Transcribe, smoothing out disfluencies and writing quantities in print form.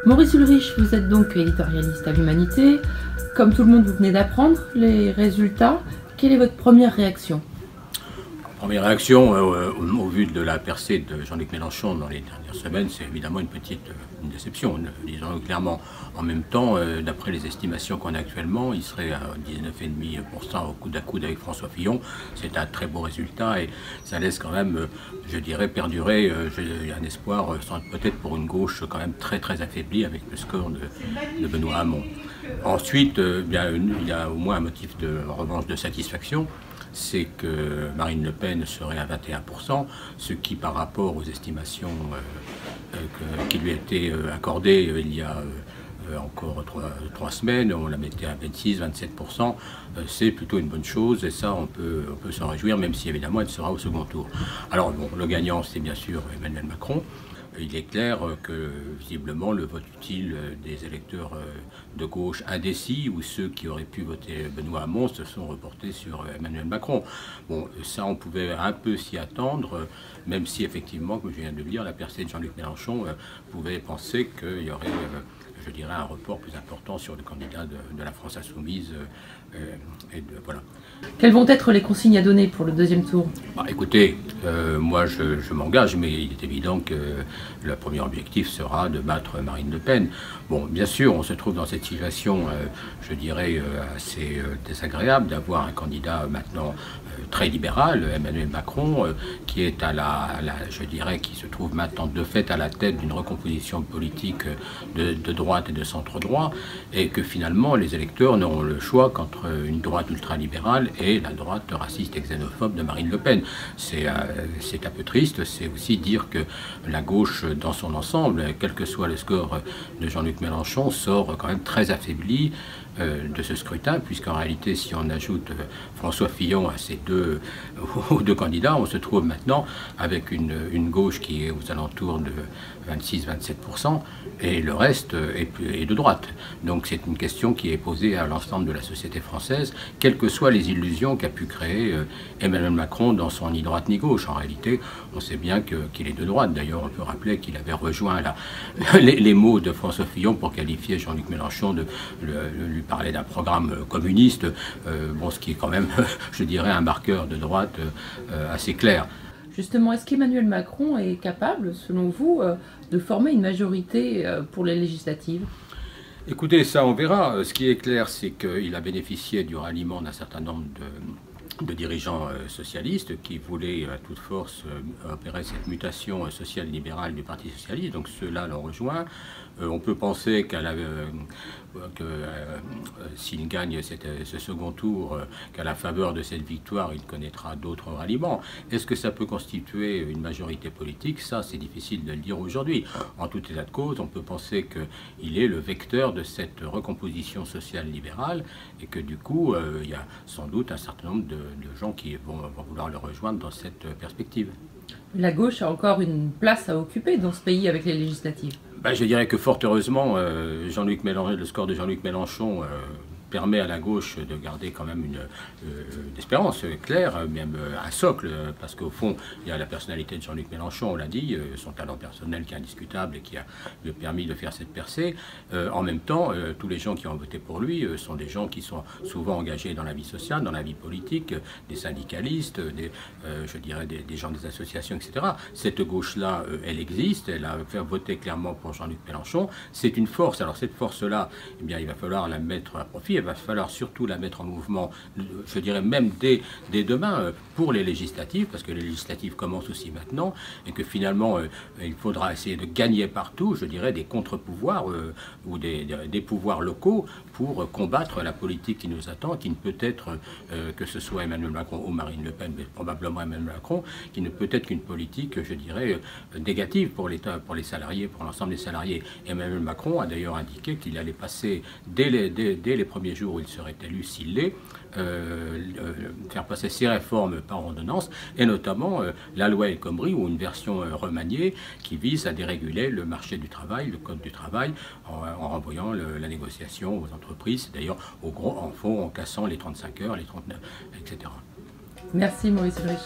Maurice Ulrich, vous êtes donc éditorialiste à l'Humanité. Comme tout le monde, vous venez d'apprendre les résultats. Quelle est votre première réaction? Première réaction, au vu de la percée de Jean-Luc Mélenchon dans les dernières semaines, c'est évidemment une déception, disons clairement. En même temps, d'après les estimations qu'on a actuellement, il serait à 19,5% au coude à coude avec François Fillon. C'est un très beau résultat et ça laisse quand même, je dirais, perdurer un espoir, peut-être pour une gauche quand même très très affaiblie avec le score de Benoît Hamon. Ensuite, il y a au moins un motif de revanche de satisfaction. C'est que Marine Le Pen serait à 21%, ce qui par rapport aux estimations qui lui étaient accordées il y a encore 3 semaines, on la mettait à 26-27%, c'est plutôt une bonne chose et ça on peut s'en réjouir, même si évidemment elle sera au second tour. Alors bon, le gagnant c'est bien sûr Emmanuel Macron. Il est clair que, visiblement, le vote utile des électeurs de gauche indécis ou ceux qui auraient pu voter Benoît Hamon se sont reportés sur Emmanuel Macron. Bon, ça, on pouvait un peu s'y attendre, même si, effectivement, comme je viens de le dire, la percée de Jean-Luc Mélenchon pouvait penser qu'il y aurait, je dirais, un report plus important sur le candidat de la France insoumise. Voilà. Quelles vont être les consignes à donner pour le deuxième tour? Écoutez, moi je m'engage, mais il est évident que le premier objectif sera de battre Marine Le Pen. Bon, bien sûr, on se trouve dans cette situation, je dirais, assez désagréable d'avoir un candidat maintenant très libéral, Emmanuel Macron, qui est je dirais, qui se trouve maintenant de fait à la tête d'une recomposition politique de droite et de centre-droit, et que finalement les électeurs n'auront le choix qu'entre une droite ultralibérale et la droite raciste et xénophobe de Marine Le Pen. C'est un peu triste, c'est aussi dire que la gauche dans son ensemble, quel que soit le score de Jean-Luc Mélenchon, sort quand même très affaibli de ce scrutin, puisqu'en réalité, si on ajoute François Fillon à aux deux candidats, on se trouve maintenant avec une gauche qui est aux alentours de 26-27%, et le reste est de droite. Donc c'est une question qui est posée à l'ensemble de la société française, quelles que soient les illusions qu'a pu créer Emmanuel Macron dans son ni droite ni gauche. En réalité, on sait bien qu'il est de droite. D'ailleurs, on peut rappeler qu'il avait rejoint les mots de François Fillon pour qualifier Jean-Luc Mélenchon lui parler d'un programme communiste, bon, ce qui est quand même, je dirais, un marqueur de droite assez clair. Justement, est-ce qu'Emmanuel Macron est capable, selon vous, de former une majorité pour les législatives? Écoutez, ça on verra. Ce qui est clair, c'est qu'il a bénéficié du ralliement d'un certain nombre de dirigeants socialistes qui voulaient à toute force opérer cette mutation sociale libérale du Parti socialiste. Donc ceux-là l'ont rejoint. On peut penser s'il gagne ce second tour, qu'à la faveur de cette victoire, il connaîtra d'autres ralliements. Est-ce que ça peut constituer une majorité politique? Ça, c'est difficile de le dire aujourd'hui. En tout état de cause, on peut penser qu'il est le vecteur de cette recomposition sociale libérale et que du coup, il y a sans doute un certain nombre de gens qui vont vouloir le rejoindre dans cette perspective. La gauche a encore une place à occuper dans ce pays avec les législatives. Je dirais que fort heureusement, le score de Jean-Luc Mélenchon permet à la gauche de garder quand même une espérance claire, même un socle, parce qu'au fond, il y a la personnalité de Jean-Luc Mélenchon, on l'a dit, son talent personnel qui est indiscutable et qui a lui permis de faire cette percée. En même temps, tous les gens qui ont voté pour lui sont des gens qui sont souvent engagés dans la vie sociale, dans la vie politique, des syndicalistes, je dirais des gens des associations, etc. Cette gauche-là, elle existe, elle a fait voter clairement pour Jean-Luc Mélenchon. C'est une force. Alors cette force-là, eh bien, il va falloir la mettre à profit. Il va falloir surtout la mettre en mouvement, je dirais même dès demain, pour les législatives, parce que les législatives commencent aussi maintenant, et que finalement, il faudra essayer de gagner partout, je dirais, des contre-pouvoirs ou des pouvoirs locaux pour combattre la politique qui nous attend, qui ne peut être, que ce soit Emmanuel Macron ou Marine Le Pen, mais probablement Emmanuel Macron, qui ne peut être qu'une politique, je dirais, négative pour l'État, pour les salariés, pour l'ensemble des salariés. Emmanuel Macron a d'ailleurs indiqué qu'il allait passer, dès les premiers jours où il serait élu, s'il l'est, faire passer ces réformes par ordonnance, et notamment la loi El Khomri, ou une version remaniée qui vise à déréguler le marché du travail, le code du travail, en renvoyant la négociation aux entreprises, d'ailleurs en cassant les 35 heures, les 39, etc. Merci Maurice Ulrich.